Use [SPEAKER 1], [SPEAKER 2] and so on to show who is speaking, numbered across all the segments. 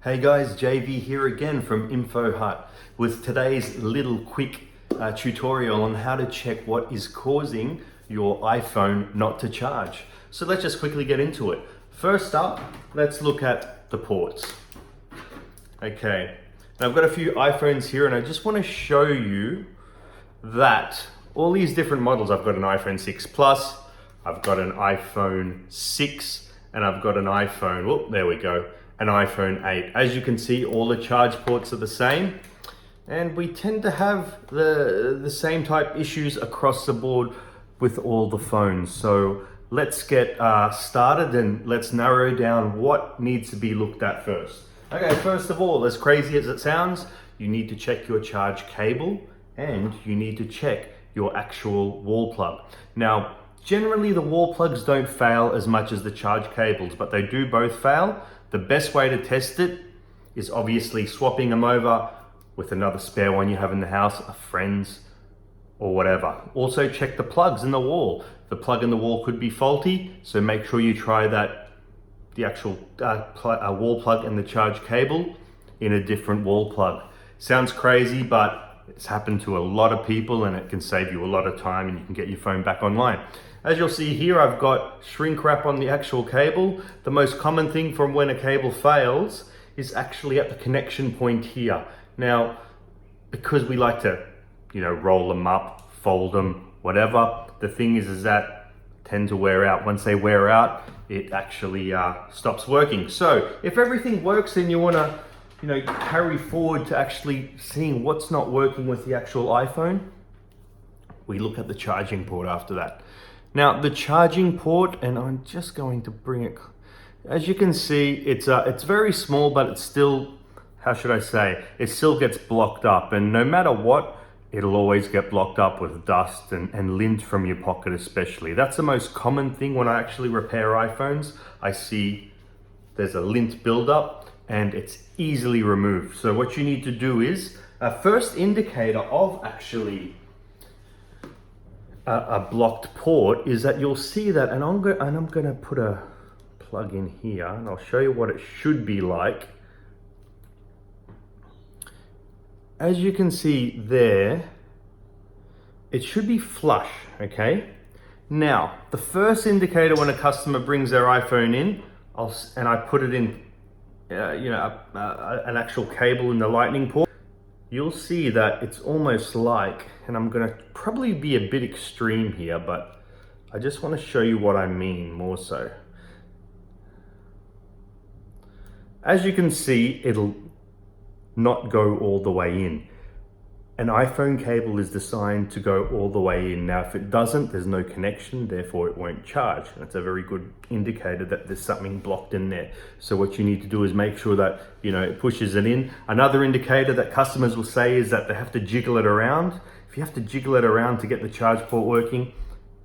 [SPEAKER 1] Hey guys, JV here again from Info Hut with today's little quick tutorial on how to check what is causing your iPhone not to charge. So let's just quickly get into it. First up, let's look at the ports. Okay, now I've got a few iPhones here and I just want to show you that all these different models, I've got an iPhone 6 Plus, I've got an iPhone 6, and I've got an iPhone, whoop, there we go, an iPhone 8. As you can see, all the charge ports are the same, and we tend to have the same type issues across the board with all the phones. So let's get started and let's narrow down what needs to be looked at first. Okay, first of all, as crazy as it sounds, you need to check your charge cable and you need to check your actual wall plug. Now, generally the wall plugs don't fail as much as the charge cables, but they do both fail. The best way to test it is obviously swapping them over with another spare one you have in the house, a friend's or whatever. Also check the plugs in the wall. The plug in the wall could be faulty, so make sure you try that the actual wall plug and the charge cable in a different wall plug. Sounds crazy, but it's happened to a lot of people and it can save you a lot of time and you can get your phone back online. As you'll see here, I've got shrink wrap on the actual cable. The most common thing from when a cable fails is actually at the connection point here. Now, because we like to, roll them up, fold them, whatever, the thing is that tend to wear out. Once they wear out, it actually stops working. So if everything works and you wanna, carry forward to actually seeing what's not working with the actual iPhone, we look at the charging port after that. Now the charging port, and I'm just going to bring it, as you can see, it's very small, but it's still, how should I say, it still gets blocked up, and no matter what, it'll always get blocked up with dust and lint from your pocket especially. That's the most common thing when I actually repair iPhones. I see there's a lint buildup and it's easily removed. So what you need to do is, a first indicator of actually a blocked port is that you'll see that, and I'm going to put a plug in here and I'll show you what it should be like. As you can see there, it should be flush, okay? Now, the first indicator when a customer brings their iPhone in, and I put it in, an actual cable in the lightning port, you'll see that it's almost like, and I'm gonna probably be a bit extreme here, but I just wanna show you what I mean more so. As you can see, it'll not go all the way in. An iPhone cable is designed to go all the way in. Now, if it doesn't, there's no connection, therefore it won't charge. That's a very good indicator that there's something blocked in there. So what you need to do is make sure that, it pushes it in. Another indicator that customers will say is that they have to jiggle it around. If you have to jiggle it around to get the charge port working,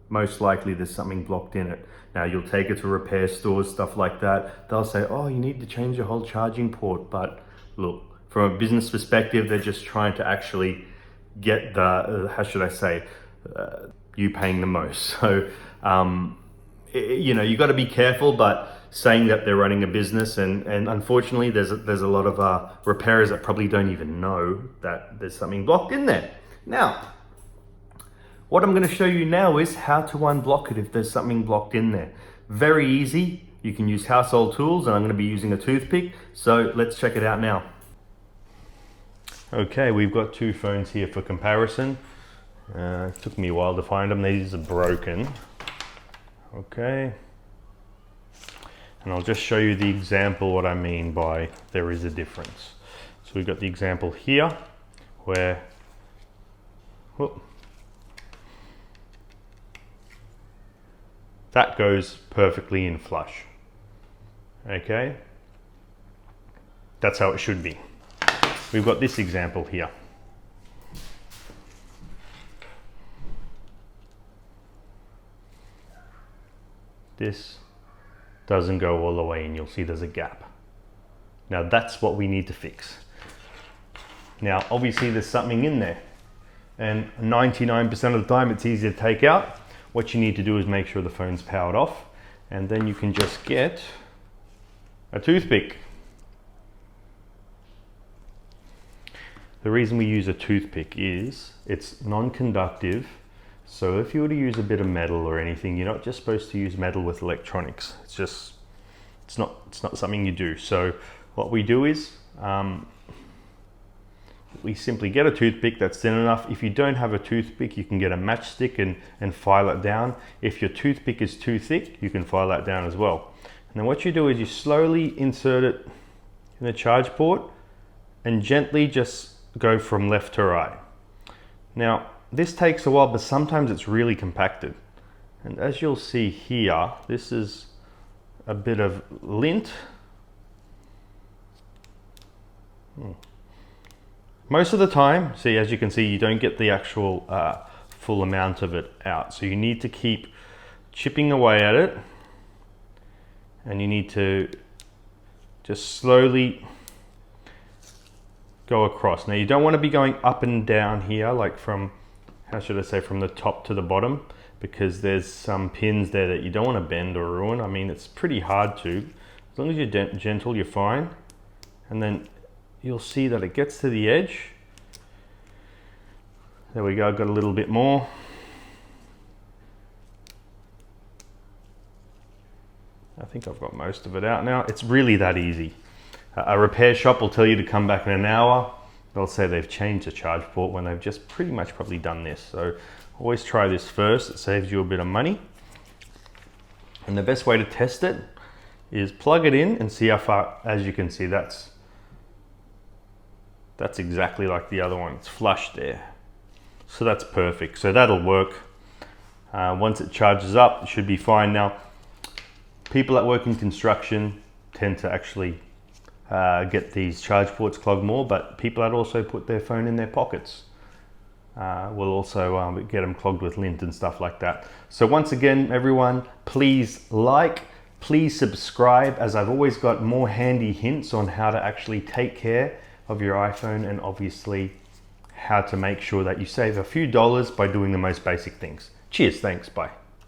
[SPEAKER 1] most likely there's something blocked in it. Now, you'll take it to repair stores, stuff like that. They'll say, oh, you need to change your whole charging port. But look, from a business perspective, they're just trying to actually get the, how should I say, you paying the most. So, you got to be careful, but saying that they're running a business, and unfortunately, there's a lot of repairers that probably don't even know that there's something blocked in there. Now, what I'm going to show you now is how to unblock it if there's something blocked in there. Very easy. You can use household tools, and I'm going to be using a toothpick. So let's check it out now. Okay, we've got two phones here for comparison. It took me a while to find them. These are broken. Okay. And I'll just show you the example, what I mean by there is a difference. So we've got the example here where, whoop, that goes perfectly in flush. Okay. That's how it should be. We've got this example here. This doesn't go all the way in. You'll see there's a gap. Now that's what we need to fix. Now obviously there's something in there, and 99% of the time it's easy to take out. What you need to do is make sure the phone's powered off, and then you can just get a toothpick. The reason we use a toothpick is it's non-conductive. So if you were to use a bit of metal or anything, you're not just supposed to use metal with electronics. It's not something you do. So what we do is we simply get a toothpick that's thin enough. If you don't have a toothpick, you can get a matchstick and file it down. If your toothpick is too thick, you can file that down as well. And then what you do is you slowly insert it in the charge port and gently just go from left to right. Now, this takes a while, but sometimes it's really compacted. And as you'll see here, this is a bit of lint. Most of the time, see, as you can see, you don't get the actual full amount of it out. So you need to keep chipping away at it, and you need to just slowly go across. Now you don't want to be going up and down here, like from, how should I say, from the top to the bottom, because there's some pins there that you don't want to bend or ruin. I mean, it's pretty hard to. As long as you're gentle, you're fine. And then you'll see that it gets to the edge. There we go, got a little bit more. I think I've got most of it out now. It's really that easy. A repair shop will tell you to come back in an hour. They'll say they've changed the charge port when they've just pretty much probably done this. So always try this first. It saves you a bit of money. And the best way to test it is plug it in and see how far. As you can see, that's exactly like the other one. It's flush there. So that's perfect. So that'll work. Once it charges up, it should be fine. Now, people that work in construction tend to actually get these charge ports clogged more, but people that also put their phone in their pockets will also get them clogged with lint and stuff like that. So once again, everyone, please like, please subscribe, as I've always got more handy hints on how to actually take care of your iPhone, and obviously how to make sure that you save a few dollars by doing the most basic things. Cheers, thanks, bye.